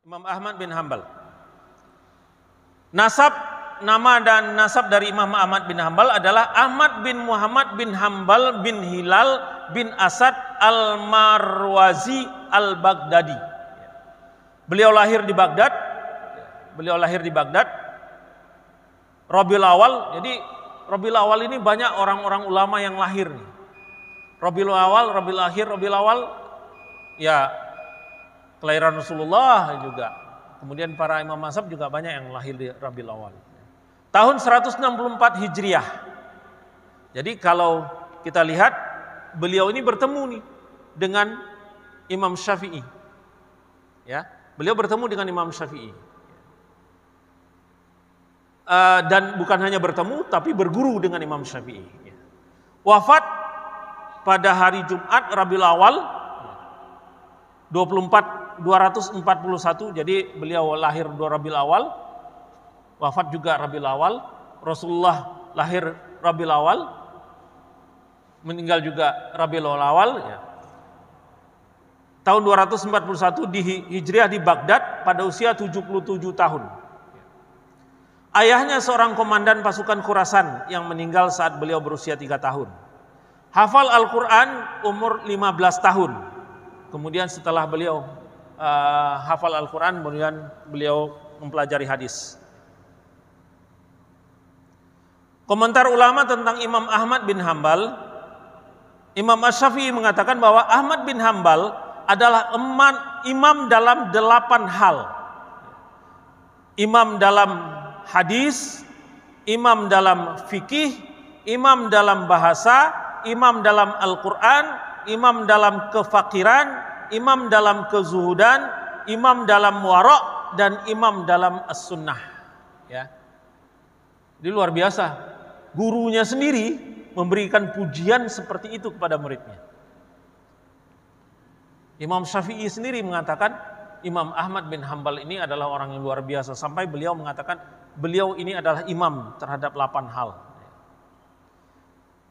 Imam Ahmad bin Hambal. Nama dan nasab dari Imam Ahmad bin Hambal adalah Ahmad bin Muhammad bin Hambal bin Hilal bin Asad al-Marwazi al-Baghdadi. Beliau lahir di Baghdad. Rabiul Awal. Jadi Rabiul Awal ini banyak orang-orang ulama yang lahir nih. Rabiul Awal, Rabiul Akhir, Rabiul Awal, ya kelahiran Rasulullah juga. Kemudian para imam mazhab juga banyak yang lahir di Rabiul Awal. Tahun 164 Hijriah. Jadi kalau kita lihat beliau ini bertemu nih dengan Imam Syafi'i. Ya, beliau bertemu dengan Imam Syafi'i. Dan bukan hanya bertemu tapi berguru dengan Imam Syafi'i. Wafat pada hari Jumat Rabiul Awal 241, jadi beliau lahir 2 Rabiul Awal, wafat juga Rabiul Awal. Rasulullah lahir Rabiul Awal, meninggal juga Rabiul Awal ya. Tahun 241 di Hijriah di Baghdad pada usia 77 tahun. Ayahnya seorang komandan pasukan Khurasan yang meninggal saat beliau berusia 3 tahun. Hafal Al-Quran umur 15 tahun. Kemudian setelah beliau hafal Al-Quran, kemudian beliau mempelajari hadis. Komentar ulama tentang Imam Ahmad bin Hambal, Imam Asy-Syafi'i mengatakan bahwa Ahmad bin Hambal adalah imam dalam 8 hal. Imam dalam hadis, imam dalam fikih, imam dalam bahasa, imam dalam Al-Quran, imam dalam kefakiran, imam dalam kezuhudan, imam dalam wara' dan imam dalam as-sunnah. Ya. Ini luar biasa. Gurunya sendiri memberikan pujian seperti itu kepada muridnya. Imam Syafi'i sendiri mengatakan Imam Ahmad bin Hambal ini adalah orang yang luar biasa, sampai beliau mengatakan beliau ini adalah imam terhadap 8 hal.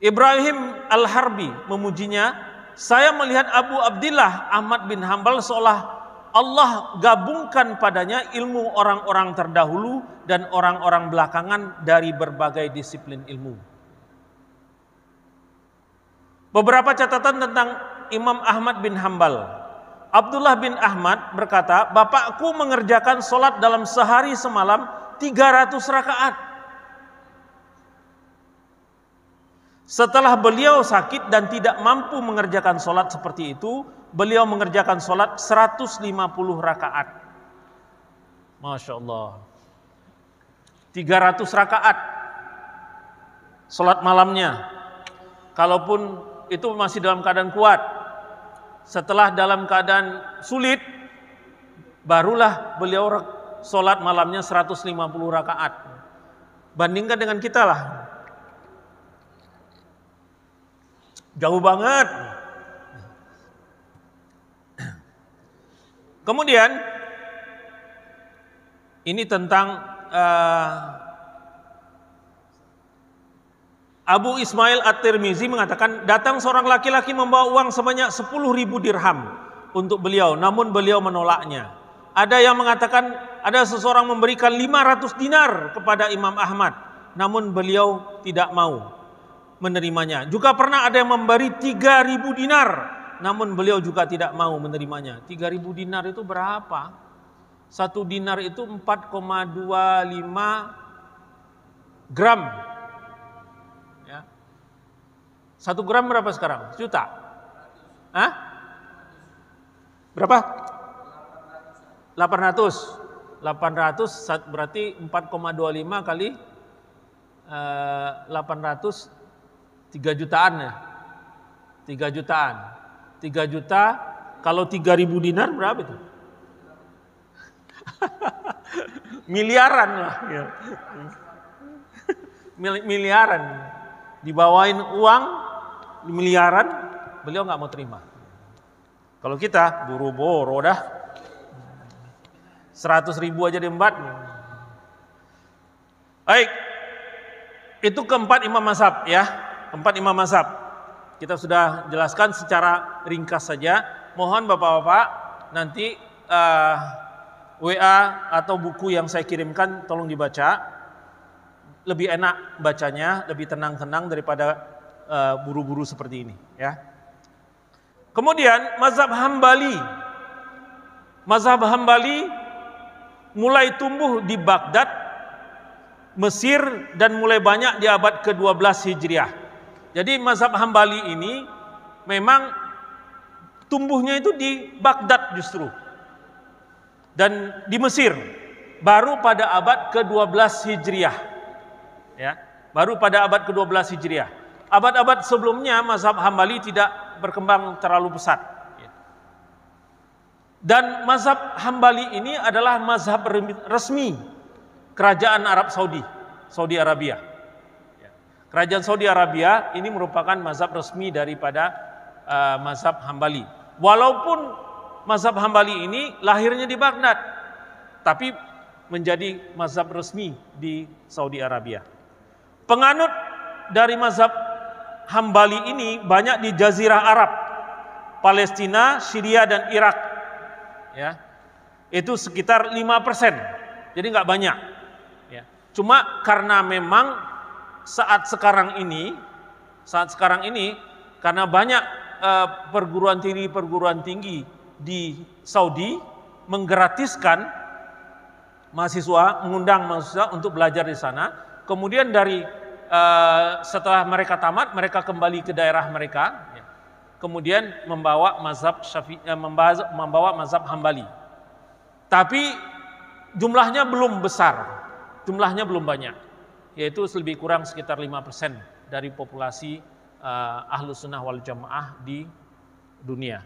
Ibrahim Al-Harbi memujinya, saya melihat Abu Abdillah Ahmad bin Hambal seolah Allah gabungkan padanya ilmu orang-orang terdahulu dan orang-orang belakangan dari berbagai disiplin ilmu. Beberapa catatan tentang Imam Ahmad bin Hambal. Abdullah bin Ahmad berkata, bapakku mengerjakan sholat dalam sehari semalam 300 rakaat. Setelah beliau sakit dan tidak mampu mengerjakan sholat seperti itu, beliau mengerjakan sholat 150 rakaat. Masya Allah. 300 rakaat sholat malamnya. Kalaupun itu masih dalam keadaan kuat. Setelah dalam keadaan sulit, barulah beliau sholat malamnya 150 rakaat. Bandingkan dengan kita lah. Jauh banget. Kemudian ini tentang Abu Ismail At-Tirmizi mengatakan, datang seorang laki-laki membawa uang sebanyak 10.000 dirham untuk beliau, namun beliau menolaknya. Ada yang mengatakan ada seseorang memberikan 500 dinar kepada Imam Ahmad, namun beliau tidak mau menerimanya. Juga pernah ada yang memberi 3.000 dinar, namun beliau juga tidak mau menerimanya. 3.000 dinar itu berapa? 1 dinar itu 4,25 gram. Ya. 1 gram berapa sekarang? Juta? Hah? Berapa? 800. 800 berarti 4,25 kali 800, 3 jutaan ya. 3 jutaan. 3 juta kalau 3.000 dinar berapa itu? Miliaran lah ya. Miliaran. Dibawain uang miliaran, beliau nggak mau terima. Kalau kita buru-buru dah 100.000 aja diembat. Baik. Itu keempat imam mazhab ya. 4 imam mazhab. Kita sudah jelaskan secara ringkas saja. Mohon Bapak-bapak nanti WA atau buku yang saya kirimkan tolong dibaca. Lebih enak bacanya, lebih tenang-tenang daripada buru-buru seperti ini, ya. Kemudian mazhab Hambali. Mazhab Hambali mulai tumbuh di Baghdad, Mesir, dan mulai banyak di abad ke-12 Hijriah. Jadi mazhab Hambali ini memang tumbuhnya itu di Baghdad justru. Dan di Mesir baru pada abad ke-12 Hijriah. Ya, baru pada abad ke-12 Hijriah. Abad-abad sebelumnya mazhab Hambali tidak berkembang terlalu pesat. Dan mazhab Hambali ini adalah mazhab resmi kerajaan Arab Saudi, Saudi Arabia. Kerajaan Saudi Arabia ini merupakan mazhab resmi daripada mazhab Hambali. Walaupun mazhab Hambali ini lahirnya di Baghdad, tapi menjadi mazhab resmi di Saudi Arabia. Penganut dari mazhab Hambali ini banyak di Jazirah Arab, Palestina, Syria, dan Irak. Ya, itu sekitar 5%, jadi nggak banyak. Ya. Cuma karena memang saat sekarang ini karena banyak perguruan tinggi di Saudi menggratiskan mengundang mahasiswa untuk belajar di sana. Kemudian setelah mereka tamat, mereka kembali ke daerah mereka. Ya. Kemudian membawa mazhab Hambali. Tapi jumlahnya belum besar, jumlahnya belum banyak, yaitu lebih kurang sekitar 5% dari populasi Ahlus Sunnah wal Jamaah di dunia.